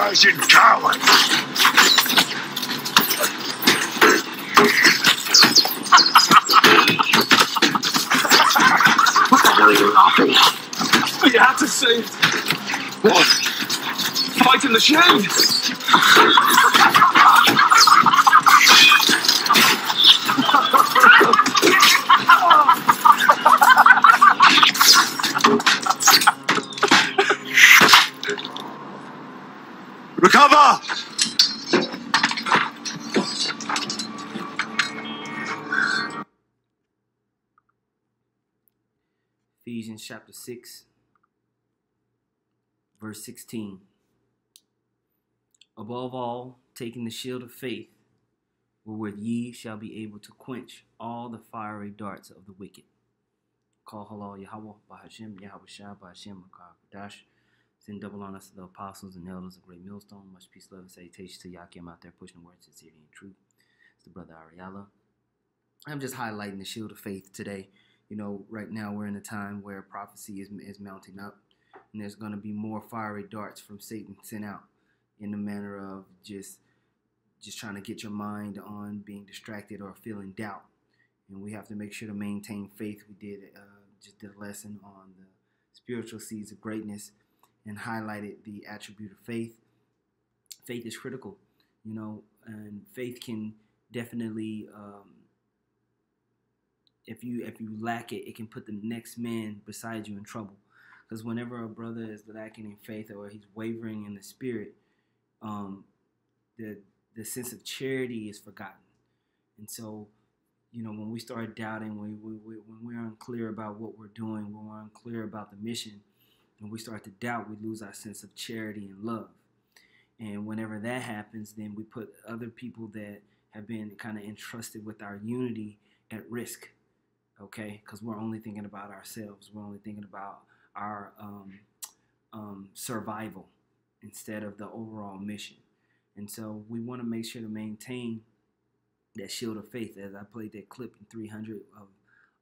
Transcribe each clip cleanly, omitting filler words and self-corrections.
Persian coward! What the hell are you laughing at? You have to say it. What? Fight in the shade. Recover! Ephesians chapter 6, verse 16. Above all, taking the shield of faith, wherewith ye shall be able to quench all the fiery darts of the wicked. Call halal Yahweh Bahashem, Yahweh Shah Bahashem, Makar Send double honors to the apostles and elders of Great Millstone. Much peace, love, and salutation to Yakim out there pushing the word sincerity and truth. It's the brother Ariella. I'm just highlighting the shield of faith today. You know, right now we're in a time where prophecy is mounting up, and there's going to be more fiery darts from Satan sent out in the manner of just trying to get your mind on being distracted or feeling doubt. And we have to make sure to maintain faith. We just did a lesson on the spiritual seeds of greatness and highlighted the attribute of faith. Faith is critical, you know, and faith can definitely, if you lack it, it can put the next man beside you in trouble. Because whenever a brother is lacking in faith or he's wavering in the spirit, the sense of charity is forgotten. And so, you know, when we start doubting, when we're unclear about what we're doing, when we're unclear about the mission, and we start to doubt, we lose our sense of charity and love. And whenever that happens, then we put other people that have been kind of entrusted with our unity at risk, okay? Because we're only thinking about ourselves. We're only thinking about our survival instead of the overall mission. And so we want to make sure to maintain that shield of faith. As I played that clip in 300 of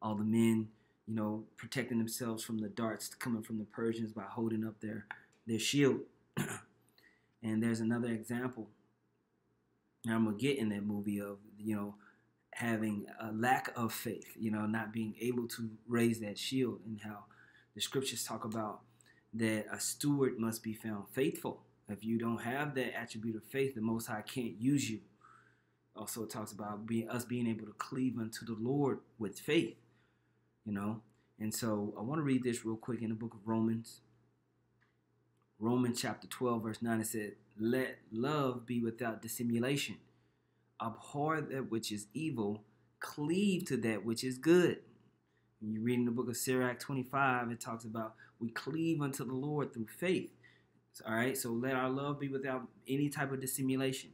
all the men, you know, protecting themselves from the darts coming from the Persians by holding up their shield. And there's another example, and I'm going to get in that movie, of, you know, having a lack of faith, you know, not being able to raise that shield, and how the scriptures talk about that a steward must be found faithful. If you don't have that attribute of faith, the Most High can't use you. Also, it talks about us being able to cleave unto the Lord with faith, you know. And so I want to read this real quick in the book of Romans. Romans chapter 12, verse 9, it said, let love be without dissimulation. Abhor that which is evil, cleave to that which is good. When you read in the book of Sirach 25, it talks about we cleave unto the Lord through faith. All right, so let our love be without any type of dissimulation.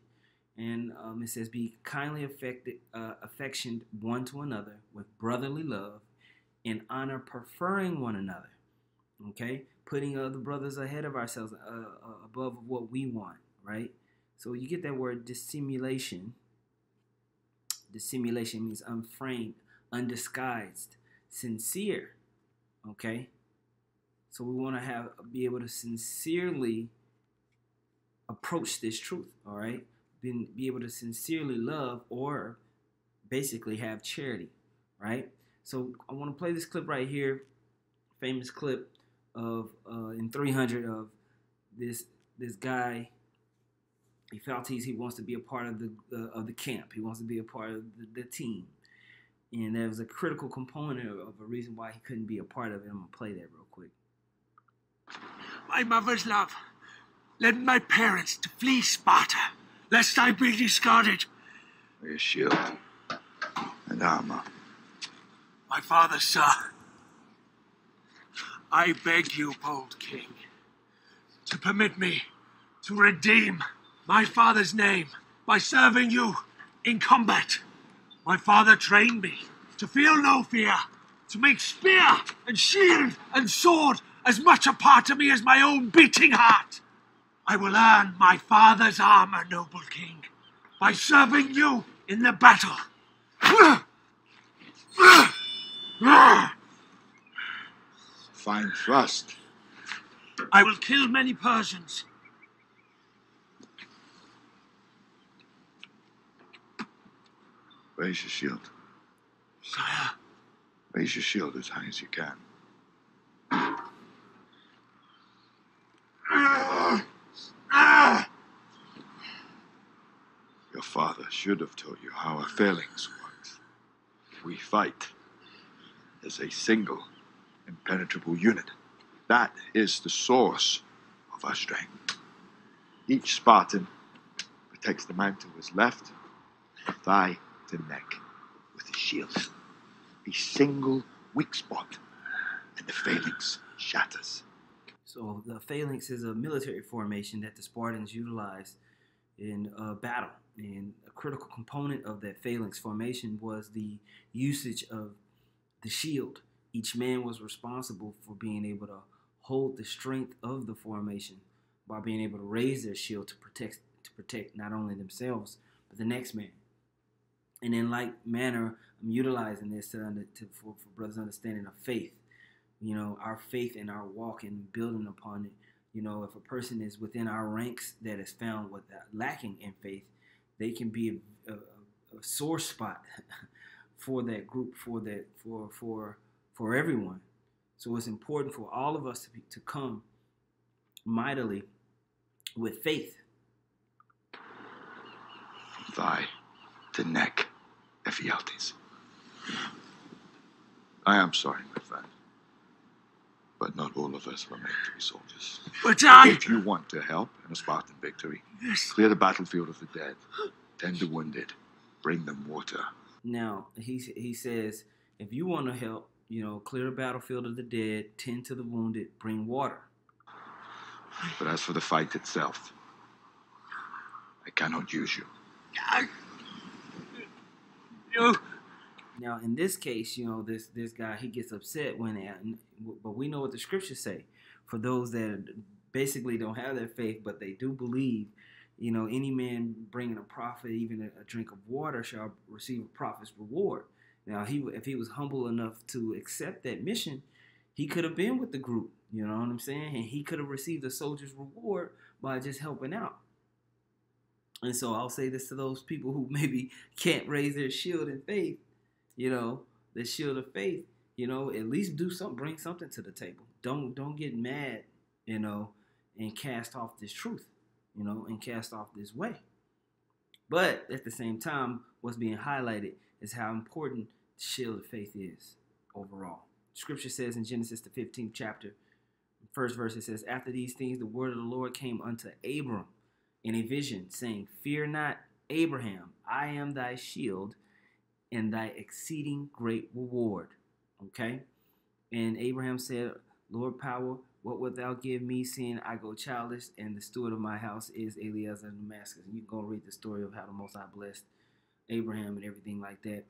And it says, be kindly affectioned one to another with brotherly love, in honor, preferring one another. Okay, putting other brothers ahead of ourselves, above what we want, right? So you get that word dissimulation. Dissimulation means unframed, undisguised, sincere. Okay, so we want to be able to sincerely approach this truth. All right, be able to sincerely love, or basically have charity, right? So I want to play this clip right here, famous clip of in 300 of this guy. He felt he wants to be a part of the camp. He wants to be a part of the team, and there was a critical component of a reason why he couldn't be a part of it. I'm gonna play that real quick. My mother's love led my parents to flee Sparta, lest I be discarded. Your shield and armor. My father, sir, I beg you, bold king, to permit me to redeem my father's name by serving you in combat. My father trained me to feel no fear, to make spear and shield and sword as much a part of me as my own beating heart. I will earn my father's armor, noble king, by serving you in the battle. Fine thrust. I will kill many Persians, Raise your shield. Sire. Raise your shield as high as you can. Your father should have told you how our phalanx works. We fight as a single, impenetrable unit. That is the source of our strength. Each Spartan protects the man to his left, thigh to neck, with his shield. A single weak spot, and the phalanx shatters. So the phalanx is a military formation that the Spartans utilized in battle. And a critical component of that phalanx formation was the usage of the shield. Each man was responsible for being able to hold the strength of the formation by being able to raise their shield to protect not only themselves, but the next man. And in like manner, I'm utilizing this for brothers' understanding of faith. You know, our faith and our walk and building upon it. You know, if a person is within our ranks that is found with lacking in faith, they can be a sore spot for that group, for everyone. So it's important for all of us to come mightily with faith. Thigh to neck, Ephialtes. I am sorry, my friend, but not all of us were made to be soldiers. But I... If you want to help in a Spartan victory, clear the battlefield of the dead, tend the wounded, bring them water. Now, he says, if you want to help, you know, clear the battlefield of the dead, tend to the wounded, bring water. But as for the fight itself, I cannot use you. You... Now, in this case, you know, this guy, he gets upset but we know what the scriptures say. For those that basically don't have their faith, but they do believe, you know, any man bringing a prophet, even a drink of water, shall receive a prophet's reward. Now, if he was humble enough to accept that mission, he could have been with the group, you know what I'm saying? And he could have received a soldier's reward by just helping out. And so I'll say this to those people who maybe can't raise their shield in faith, you know, the shield of faith, you know, at least do something, bring something to the table. Don't get mad, you know, and cast off this truth, you know, and cast off this way. But at the same time, what's being highlighted is how important the shield of faith is overall. Scripture says in Genesis, the 15th chapter, first verse, it says, after these things, the word of the Lord came unto Abram in a vision, saying, fear not, Abraham, I am thy shield and thy exceeding great reward. Okay? And Abraham said, Lord power, what wilt thou give me, seeing I go childless, and the steward of my house is Eliezer of Damascus? And you can go read the story of how the Most High blessed Abraham and everything like that.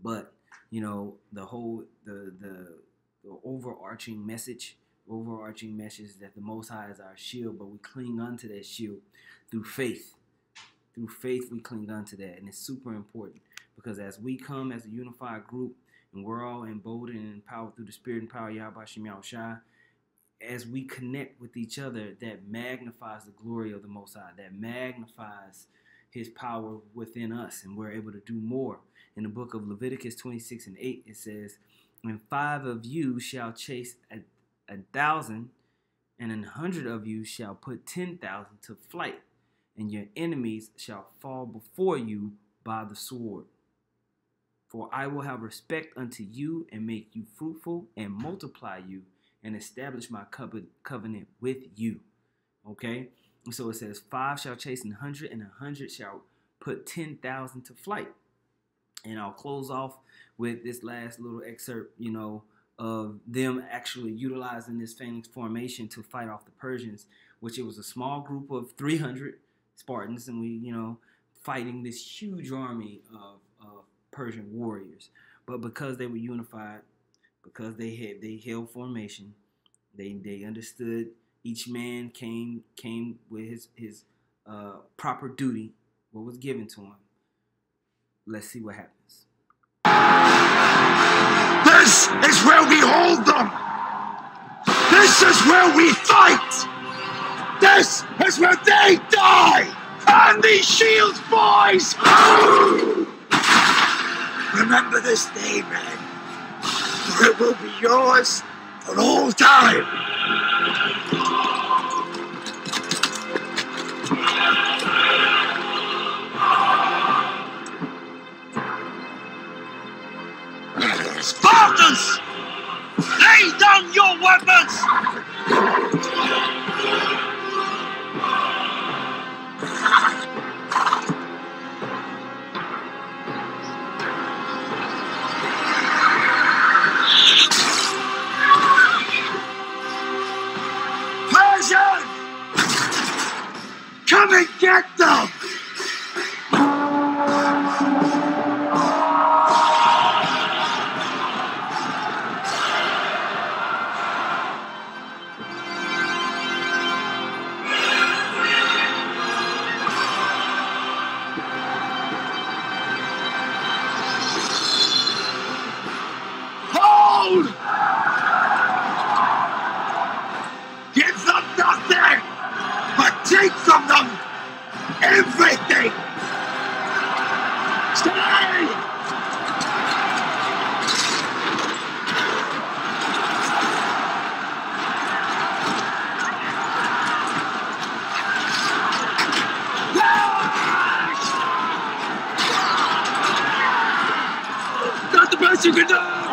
But, you know, the whole, the overarching message is that the Most High is our shield, but we cling unto that shield through faith. Through faith, we cling unto that, and it's super important because as we come as a unified group, and we're all emboldened and empowered through the Spirit and power of Yahweh Shem Yahushua, as we connect with each other, that magnifies the glory of the Most High, that magnifies His power within us, and we're able to do more. In the book of Leviticus 26:8, it says, and 5 of you shall chase 1,000, and 100 of you shall put 10,000 to flight, and your enemies shall fall before you by the sword. For I will have respect unto you, and make you fruitful, and multiply you, and establish my covenant with you. Okay? And so it says, 5 shall chase 100, and 100 shall put 10,000 to flight. And I'll close off with this last little excerpt, you know, of them actually utilizing this phalanx formation to fight off the Persians, which it was a small group of 300 Spartans, and we, you know, fighting this huge army of Persian warriors. But because they were unified, because they held formation, they understood each man came with his proper duty, what was given to him. Let's see what happens. This is where we hold them! This is where we fight! This is where they die! And these shields, boys! Remember this day, man, for it will be yours for all time. Spartans! Lay down your weapons! Persian! Come and get them! Hold! Give them nothing, but take from them everything! Stay! That's the best you can do!